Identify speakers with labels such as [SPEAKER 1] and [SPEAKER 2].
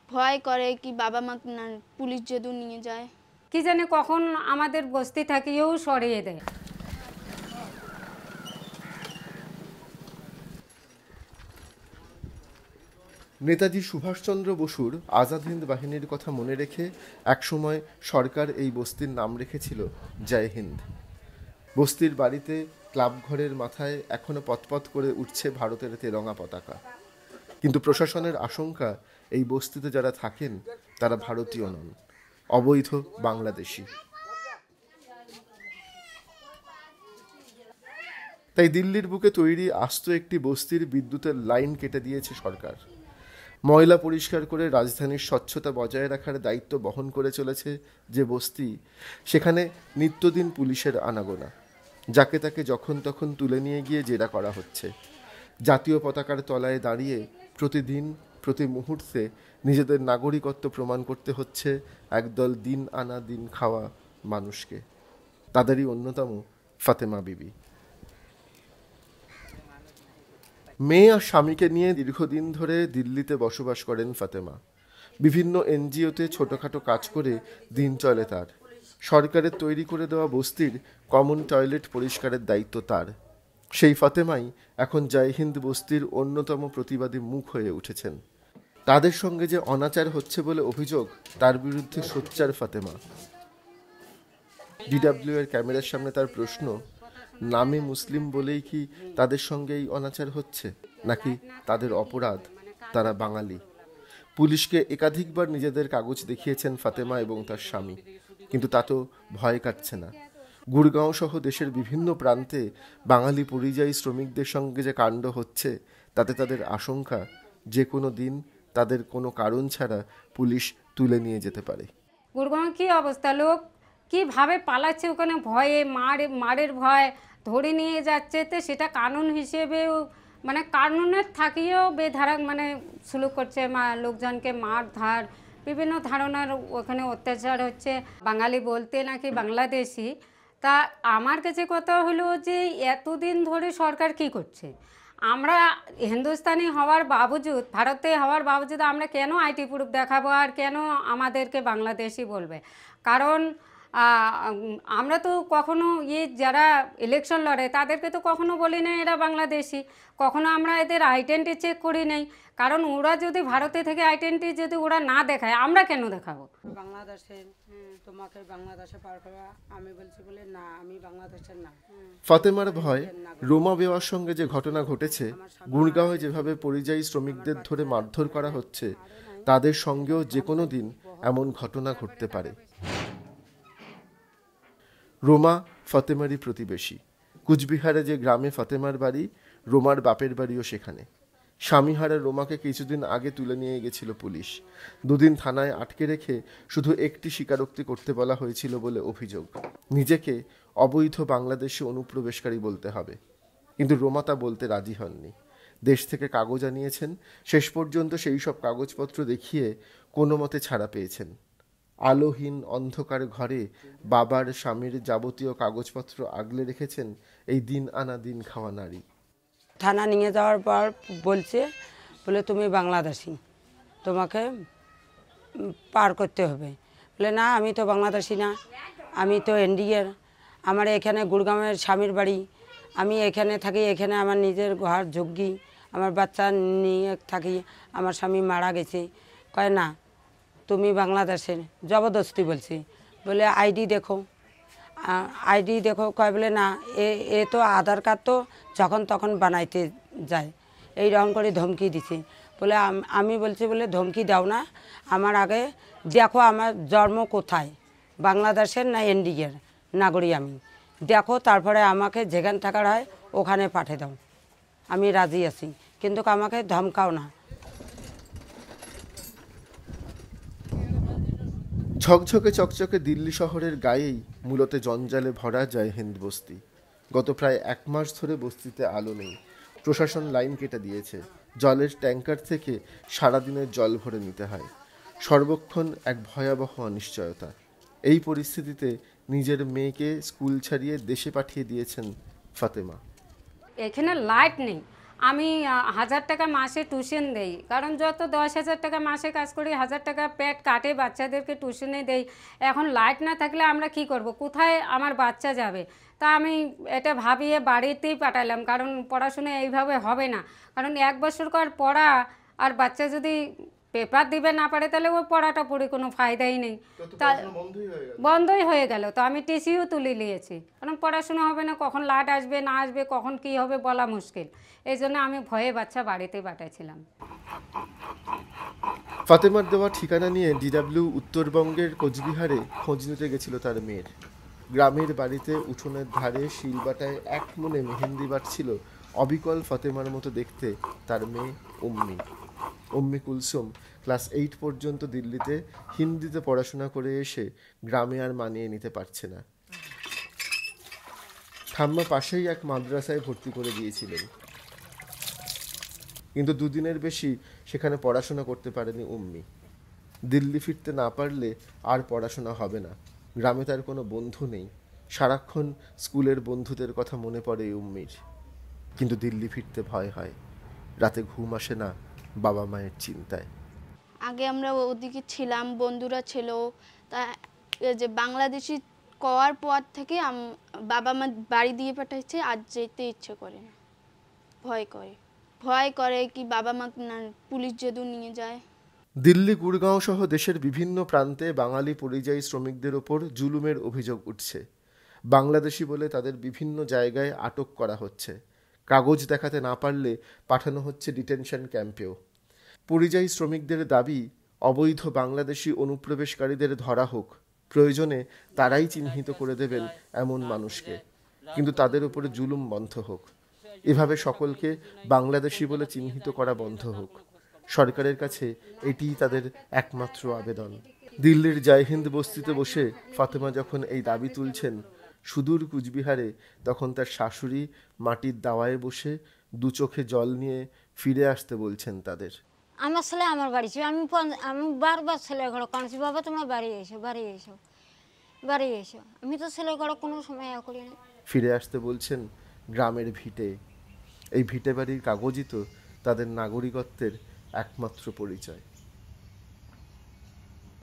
[SPEAKER 1] ভয় করে কি বাবা মা না পুলিশ যদি নিয়ে যায়,
[SPEAKER 2] কি জানে কখন আমাদের বস্তি থাকিও সরিয়ে দেয়।
[SPEAKER 3] নেতাজি সুভাষচন্দ্র বসুর আজাদ হিন্দ বাহিনীর কথা মনে রেখে একসময় সরকার এই বস্তির নাম রেখেছিল জয় হিন্দ। বস্তির বাড়িতে ক্লাব ঘরের মাথায় এখনো পতপত করে উঠছে ভারতের তেরঙা পতাকা। কিন্তু প্রশাসনের আশঙ্কা এই বস্তিতে যারা থাকেন তারা ভারতীয় নন, অবৈধ বাংলাদেশি। তাই দিল্লির বুকে তৈরি আস্ত একটি বস্তির বিদ্যুতের লাইন কেটে দিয়েছে সরকার। ময়লা পরিষ্কার করে রাজধানীর স্বচ্ছতা বজায় রাখার দায়িত্ব বহন করে চলেছে যে বস্তি, সেখানে নিত্যদিন পুলিশের আনাগোনা। যাকে তাকে যখন তখন তুলে নিয়ে গিয়ে জেরা করা হচ্ছে। জাতীয় পতাকার তলায় দাঁড়িয়ে প্রতিদিন প্রতি মুহূর্তে নিজেদের নাগরিকত্ব প্রমাণ করতে হচ্ছে একদল দিন আনা দিন খাওয়া মানুষকে। তাদেরই অন্যতম ফাতেমা বিবি। মেয়ে আর স্বামীকে নিয়ে দীর্ঘদিন ধরে দিল্লিতে বসবাস করেন ফাতেমা। বিভিন্ন এনজিওতে ছোটখাটো কাজ করে দিন চলে তার। সরকারের তৈরি করে দেওয়া বস্তির কমন টয়লেট পরিষ্কারের দায়িত্ব তার। সেই ফাতেমাই এখন জয় হিন্দ বস্তির অন্যতম প্রতিবাদী মুখ হয়ে উঠেছেন। তাদের সঙ্গে যে অনাচার হচ্ছে বলে অভিযোগ, তার বিরুদ্ধে সোচ্চার ফাতেমা। ডিডব্লিউ এর ক্যামেরার সামনে তার প্রশ্ন, নামে মুসলিম বলেই কি তাদের সঙ্গে এই অনাচার হচ্ছে, নাকি তাদের অপরাধ তারা বাঙালি? পুলিশকে একাধিকবার নিজেদের কাগজ দেখিয়েছেন ফাতেমা এবং তার স্বামী, কিন্তু তা তো ভয় কাটছে না। গুড়গাঁও সহ দেশের বিভিন্ন প্রান্তে বাঙালি পরিযায়ী শ্রমিকদের সঙ্গে যে কাণ্ড হচ্ছে, তাতে তাদের আশঙ্কা যে কোনো দিন তাদের কোনো কারণ ছাড়া পুলিশ তুলে নিয়ে যেতে পারে।
[SPEAKER 2] গুড়গাঁও কি অবস্থা, লোক কিভাবে পালাচ্ছে ওখানে, ভয়ে মারের ভয় ধরে নিয়ে যাচ্ছে। তো সেটা কানুন হিসেবেও মানে কানুনের থাকিয়েও বেধারাক মানে সুলুক করছে, লোকজনকে মারধার, বিভিন্ন ধারণার ওখানে অত্যাচার হচ্ছে। বাঙালি বলতে নাকি বাংলাদেশি। তা আমার কাছে কথা হলো যে এতদিন ধরে সরকার কি করছে? আমরা হিন্দুস্তানি হওয়ার বাবজুদ, ভারতে হওয়ার বাবজুদ আমরা কেন আইটি প্রুফ দেখাবো আর কেন আমাদেরকে বাংলাদেশি বলবে? কারণ আমরা তো কখনো যারা ইলেকশন লড়ে তাদেরকে তো কখনো বলি না এরা বাংলাদেশি, কখনো আমরা এদের আইডেন্টি চেক করি নাই। কারণ ওরা যদি ভারতে থেকে আইডেন্টি যদি ওরা না দেখায়, আমরা কেন দেখাবো?
[SPEAKER 4] বাংলাদেশের, তোমাকে বাংলাদেশে পার করা, আমি বলছি বলে না, আমি বাংলাদেশের না।
[SPEAKER 3] ফাতেমার ভয়, রোমা বেওয়ার সঙ্গে যে ঘটনা ঘটেছে, গুড়গাঁওয়ে যেভাবে পরিযায়ী শ্রমিকদের ধরে মারধর করা হচ্ছে, তাদের সঙ্গেও যে কোনো দিন এমন ঘটনা ঘটতে পারে। রোমা ফাতেমারই প্রতিবেশী। কুচবিহারে যে গ্রামে ফাতেমার বাড়ি, রোমার বাপের বাড়িও সেখানে। স্বামীহারা রোমাকে কিছুদিন আগে তুলে নিয়ে গেছিল পুলিশ। দুদিন থানায় আটকে রেখে শুধু একটি স্বীকারোক্তি করতে বলা হয়েছিল বলে অভিযোগ। নিজেকে অবৈধ বাংলাদেশি অনুপ্রবেশকারী বলতে হবে, কিন্তু রোমা তা বলতে রাজি হননি। দেশ থেকে কাগজ আনিয়েছেন, শেষ পর্যন্ত সেই সব কাগজপত্র দেখিয়ে কোনো মতে ছাড়া পেয়েছেন। আলোহীন অন্ধকার ঘরে বাবার স্বামীর যাবতীয় কাগজপত্র আগলে রেখেছেন এই দিন আনা দিন খাওয়া নারী।
[SPEAKER 4] থানা নিয়ে যাওয়ার পর বলছে, বলে তুমি বাংলাদেশি, তোমাকে পার করতে হবে। বলে না, আমি তো বাংলাদেশি না, আমি তো ইন্ডিয়ার। আমার এখানে গুড়গাঁওয়ের স্বামীর বাড়ি, আমি এখানে থাকি, এখানে আমার নিজের ঘর ঝুঁকি, আমার বাচ্চা নিয়ে থাকি, আমার স্বামী মারা গেছে। কয় না, তুমি বাংলাদেশের। জবরদস্তি বলছি, বলে আইডি দেখো, আইডি দেখো। কয় বলে না, এ তো আধার কার্ড তো যখন তখন বানাইতে যায়, এই রকম করে ধমকি দিছে। বলে আমি বলছি বলে ধমকি দাও না, আমার আগে দেখো আমার জন্ম কোথায়, বাংলাদেশের না ইন্ডিয়ার নাগরিক আমি, দেখো তারপরে আমাকে যেখানে থাকার হয় ওখানে পাঠিয়ে দাও, আমি রাজি আছি, কিন্তু আমাকে ধমকাও না।
[SPEAKER 3] ঝকঝকে চকচকে দিল্লি শহরের গায়েই মূলত জঞ্জালে ভরা জয় হিন্দ বস্তি। গত প্রায় 1 মাস ধরে বস্তিতে আলো নেই। প্রশাসন লাইন কেটে দিয়েছে। জলের ট্যাঙ্কার থেকে সারাদিনের জল ভরে নিতে হয়। সর্বক্ষণ এক ভয়াবহ অনিশ্চয়তা। এই পরিস্থিতিতে নিজের মেয়েকে স্কুল ছাড়িয়ে দেশে পাঠিয়ে দিয়েছেন ফাতেমা।
[SPEAKER 2] এখানে লাইট নেই, আমি 1000 টাকা মাসে টিউশন দেই, কারণ যত 10,000 টাকা মাসে কাজ করি 1000 টাকা পেট কাটে বাচ্চাদেরকে টিউশনে দেই। এখন লাইট না থাকলে আমরা কি করব, কোথায় আমার বাচ্চা যাবে? তা আমি এটা ভাবিয়ে বাড়িতেই পাঠালাম, কারণ পড়াশোনা এইভাবে হবে না। কারণ 1 বছর পর পড়া আর বাচ্চা যদি পেপার দিবে না পারে তাহলে ওই পড়াটা পড়ে কোনো ফায়দাই নেই। তা বন্ধই হয়ে গেল। তো আমি টিসিও তুলে নিয়েছি, কারণ পড়াশোনা হবে না, কখন লাট আসবে না আসবে, কখন কি হবে বলা মুশকিল। এই জন্য আমি ভয়ে বাচ্চা বাড়িতে পাঠাচ্ছিলাম।
[SPEAKER 3] ফাতেমার দেওয়া ঠিকানা নিয়ে ডিডব্লিউ উত্তরবঙ্গের কোচবিহারে খোঁজ নিতে গেছিল তার মেয়ের। গ্রামের বাড়িতে উঠোনের ধারে শিলবাটায় এক মনে মেহেন্দি বাটছিল অবিকল ফাতেমার মতো দেখতে তার মেয়ে উম্মি কুলসুম। ক্লাস 8 পর্যন্ত দিল্লিতে হিন্দিতে পড়াশোনা করে এসে গ্রামে আর মানিয়ে নিতে পারছে না। ঠাম্মা পাশেই এক মাদ্রাসায় ভর্তি করে দিয়েছিলেন, কিন্তু 2 দিনের বেশি সেখানে পড়াশোনা করতে পারেনি উম্মি। দিল্লি ফিরতে না পারলে আর পড়াশোনা হবে না। গ্রামে তার কোনো বন্ধু নেই, সারাক্ষণ স্কুলের বন্ধুদের কথা মনে পড়ে উম্মির। কিন্তু দিল্লি ফিরতে ভয় হয়, রাতে ঘুম আসে না বাবা মায়ের চিন্তায়।
[SPEAKER 1] আগে আমরা ওদিকে ছিলাম, বন্ধুরা ছিল, তা এই যে বাংলাদেশি করার পর থেকে বাবা মা বাড়ি দিয়ে পাঠাইছে, আর যেতে ইচ্ছে করে না, ভয় করে কি বাবা মা না পুলিশ যদি নিয়ে যায়।
[SPEAKER 3] দিল্লি, গুড়গাঁও সহ দেশের বিভিন্ন প্রান্তে বাঙালি পরিযায়ী শ্রমিকদের ওপর জুলুমের অভিযোগ উঠছে। বাংলাদেশি বলে তাদের বিভিন্ন জায়গায় আটক করা হচ্ছে, কাগজ দেখাতে না পারলে পাঠানো হচ্ছে ডিটেনশন ক্যাম্পেও। পরিযায়ী শ্রমিকদের দাবি অবৈধ বাংলাদেশি অনুপ্রবেশকারীদের ধরা হোক, প্রয়োজনে তারাই চিহ্নিত করে দেবেন এমন মানুষকে, কিন্তু তাদের উপরে জুলুম বন্ধ হোক। এভাবে সকলকে বাংলাদেশি বলে চিহ্নিত করা বন্ধ হোক। সরকারের কাছে এটিই তাদের একমাত্র আবেদন। দিল্লির জয়হিন্দ বস্তিতে বসে ফাতেমা যখন এই দাবি তুলছেন সুদূর কুচবিহারে, তখন তার শাশুড়ি মাটির দাওয়ায় বসে 2 চোখে জল নিয়ে ফিরে আসতে বলছেন তাদের।
[SPEAKER 5] আমার ছেলে আমার বাড়ি ছিল, আমি বারবার ছেলে ঘরে কাঁদছি, বাবা তোমরা বাড়ি এসো, বাড়ি এসো, বাড়ি এসো। আমি তো ছেলে ঘরে কোনো সময় করি না।
[SPEAKER 3] ফিরে আসতে বলছেন গ্রামের ভিটে। এই ভিটে বাড়ির কাগজই তো তাদের নাগরিকত্বের একমাত্র পরিচয়।